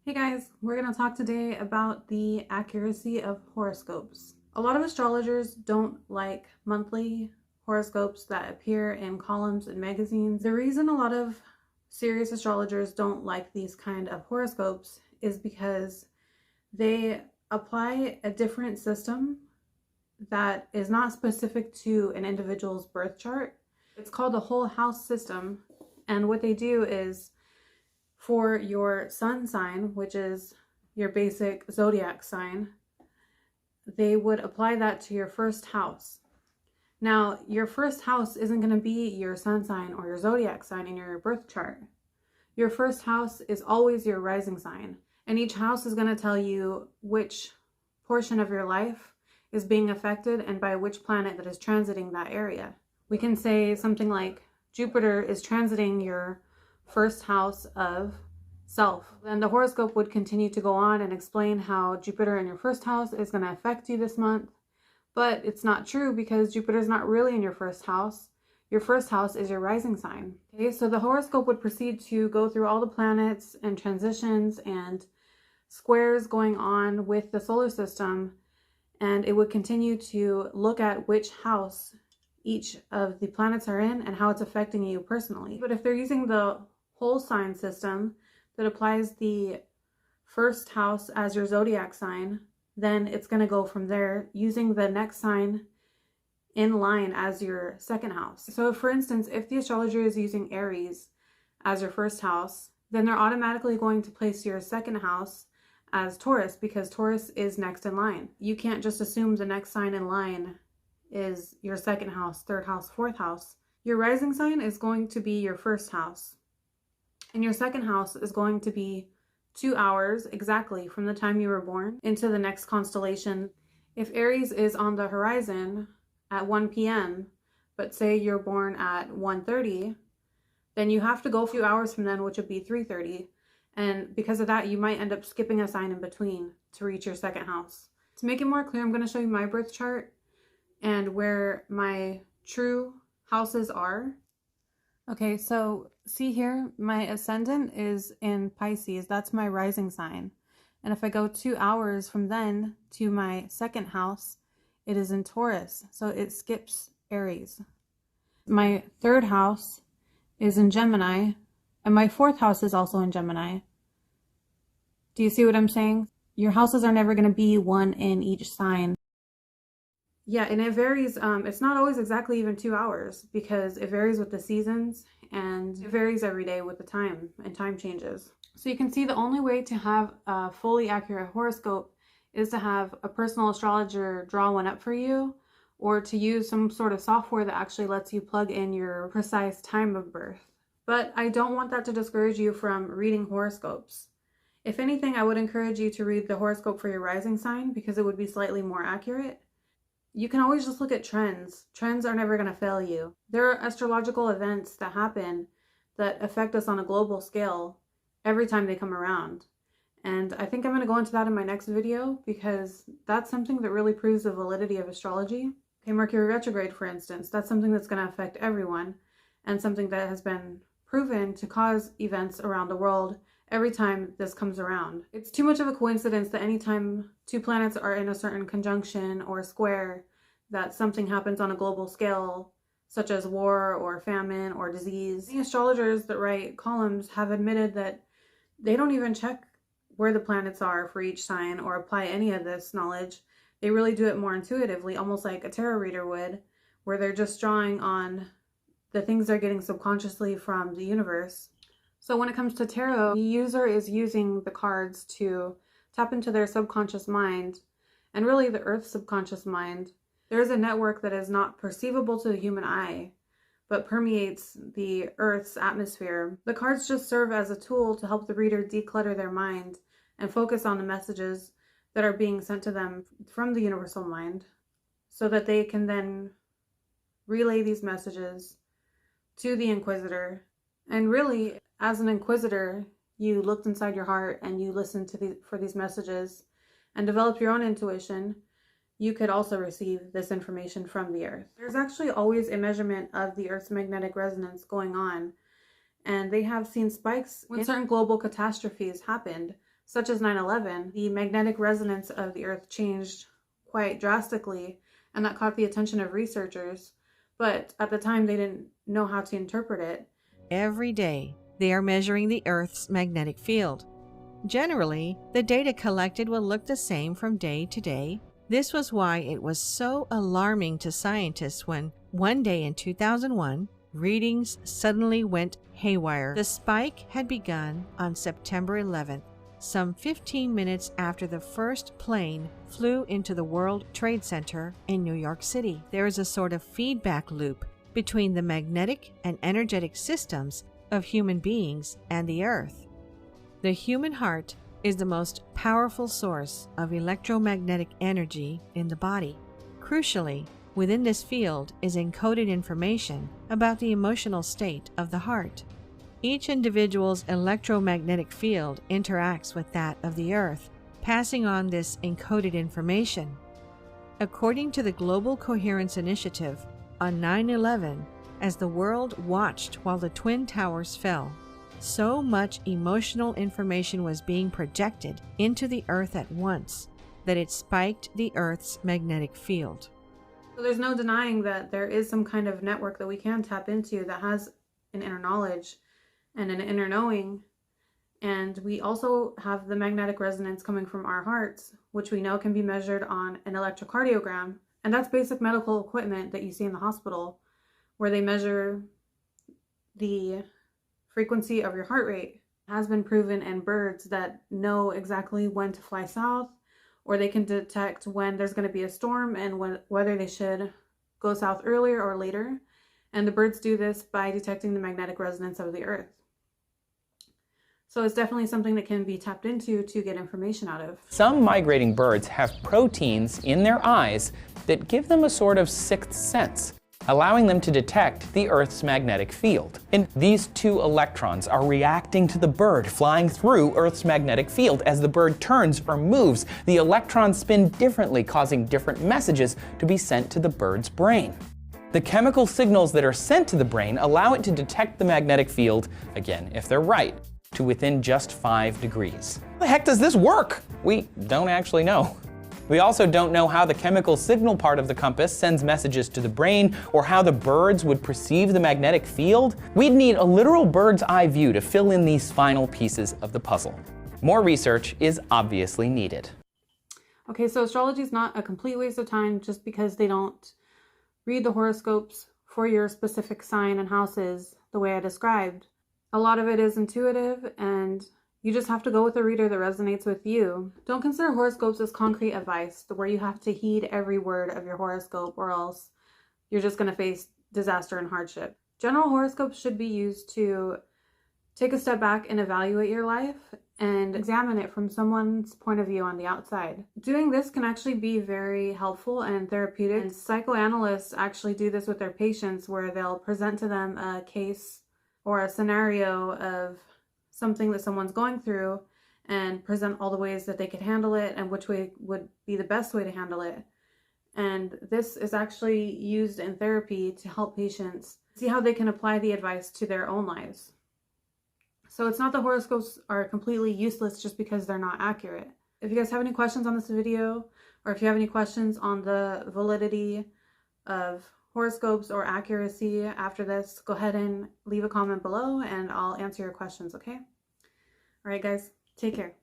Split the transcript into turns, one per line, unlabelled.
Hey guys, we're going to talk today about the accuracy of horoscopes. A lot of astrologers don't like monthly horoscopes that appear in columns and magazines. The reason a lot of serious astrologers don't like these kind of horoscopes is because they apply a different system that is not specific to an individual's birth chart. It's called the whole house system, and what they do is for your sun sign, which is your basic zodiac sign, they would apply that to your first house. Now, your first house isn't going to be your sun sign or your zodiac sign in your birth chart. Your first house is always your rising sign, and each house is going to tell you which portion of your life is being affected and by which planet that is transiting that area. We can say something like Jupiter is transiting your first house of self. Then the horoscope would continue to go on and explain how Jupiter in your first house is going to affect you this month. But it's not true because Jupiter is not really in your first house. Your first house is your rising sign. Okay, so the horoscope would proceed to go through all the planets and transitions and squares going on with the solar system, and it would continue to look at which house each of the planets are in and how it's affecting you personally. But if they're using the whole sign system that applies the first house as your zodiac sign, then it's going to go from there using the next sign in line as your second house. So for instance, if the astrologer is using Aries as your first house, then they're automatically going to place your second house as Taurus because Taurus is next in line. You can't just assume the next sign in line is your second house, third house, fourth house. Your rising sign is going to be your first house. And your second house is going to be 2 hours exactly from the time you were born into the next constellation. If Aries is on the horizon at 1 p.m., but say you're born at 1:30, then you have to go a few hours from then, which would be 3:30. And because of that, you might end up skipping a sign in between to reach your second house. To make it more clear, I'm going to show you my birth chart and where my true houses are. Okay, so see here, my ascendant is in Pisces. That's my rising sign. And if I go 2 hours from then to my second house, it is in Taurus. So it skips Aries. My third house is in Gemini, and my fourth house is also in Gemini. Do you see what I'm saying? Your houses are never going to be one in each sign. Yeah, and it varies. It's not always exactly even 2 hours because it varies with the seasons and it varies every day with the time, and time changes. So you can see the only way to have a fully accurate horoscope is to have a personal astrologer draw one up for you, or to use some sort of software that actually lets you plug in your precise time of birth. But I don't want that to discourage you from reading horoscopes. If anything, I would encourage you to read the horoscope for your rising sign because it would be slightly more accurate. You can always just look at trends. Trends are never going to fail you. There are astrological events that happen that affect us on a global scale every time they come around. And I think I'm going to go into that in my next video because that's something that really proves the validity of astrology. Okay, Mercury retrograde, for instance, that's something that's going to affect everyone and something that has been proven to cause events around the world every time this comes around. It's too much of a coincidence that anytime two planets are in a certain conjunction or square, that something happens on a global scale, such as war or famine or disease. The astrologers that write columns have admitted that they don't even check where the planets are for each sign or apply any of this knowledge. They really do it more intuitively, almost like a tarot reader would, where they're just drawing on the things they're getting subconsciously from the universe. So when it comes to tarot, the user is using the cards to tap into their subconscious mind, and really the Earth's subconscious mind. There is a network that is not perceivable to the human eye, but permeates the Earth's atmosphere. The cards just serve as a tool to help the reader declutter their mind and focus on the messages that are being sent to them from the universal mind, so that they can then relay these messages to the Inquisitor. And really, as an Inquisitor, you looked inside your heart and you listened for these messages and developed your own intuition. You could also receive this information from the Earth. There's actually always a measurement of the Earth's magnetic resonance going on, and they have seen spikes when certain global catastrophes happened, such as 9/11, the magnetic resonance of the Earth changed quite drastically, and that caught the attention of researchers, but at the time they didn't know how to interpret it.
Every day, they are measuring the Earth's magnetic field. Generally, the data collected will look the same from day to day. This was why it was so alarming to scientists when, one day in 2001, readings suddenly went haywire. The spike had begun on September 11th, some 15 minutes after the first plane flew into the World Trade Center in New York City. There is a sort of feedback loop between the magnetic and energetic systems of human beings and the Earth. The human heart is the most powerful source of electromagnetic energy in the body. Crucially, within this field is encoded information about the emotional state of the heart. Each individual's electromagnetic field interacts with that of the Earth, passing on this encoded information. According to the Global Coherence Initiative, on 9/11, as the world watched while the Twin Towers fell, so much emotional information was being projected into the Earth at once that it spiked the Earth's magnetic field.
So there's no denying that there is some kind of network that we can tap into that has an inner knowledge and an inner knowing. And we also have the magnetic resonance coming from our hearts, which we know can be measured on an electrocardiogram. And that's basic medical equipment that you see in the hospital, where they measure the frequency of your heart rate. It has been proven in birds that know exactly when to fly south, or they can detect when there's going to be a storm and whether they should go south earlier or later. And the birds do this by detecting the magnetic resonance of the Earth. So it's definitely something that can be tapped into to get information out of.
Some migrating birds have proteins in their eyes that give them a sort of sixth sense, allowing them to detect the Earth's magnetic field. And these two electrons are reacting to the bird flying through Earth's magnetic field. As the bird turns or moves, the electrons spin differently, causing different messages to be sent to the bird's brain. The chemical signals that are sent to the brain allow it to detect the magnetic field, again, if they're right, to within just 5 degrees. How the heck does this work? We don't actually know. We also don't know how the chemical signal part of the compass sends messages to the brain, or how the birds would perceive the magnetic field. We'd need a literal bird's eye view to fill in these final pieces of the puzzle. More research is obviously needed.
Okay, so astrology is not a complete waste of time just because they don't read the horoscopes for your specific sign and houses the way I described. A lot of it is intuitive, and you just have to go with a reader that resonates with you. Don't consider horoscopes as concrete advice where you have to heed every word of your horoscope, or else you're just going to face disaster and hardship. General horoscopes should be used to take a step back and evaluate your life and examine it from someone's point of view on the outside. Doing this can actually be very helpful and therapeutic. And psychoanalysts actually do this with their patients, where they'll present to them a case or a scenario of something that someone's going through and present all the ways that they could handle it and which way would be the best way to handle it. And this is actually used in therapy to help patients see how they can apply the advice to their own lives. So it's not that horoscopes are completely useless just because they're not accurate. If you guys have any questions on this video, or if you have any questions on the validity of horoscopes or accuracy after this, go ahead and leave a comment below and I'll answer your questions, okay? All right, guys, take care.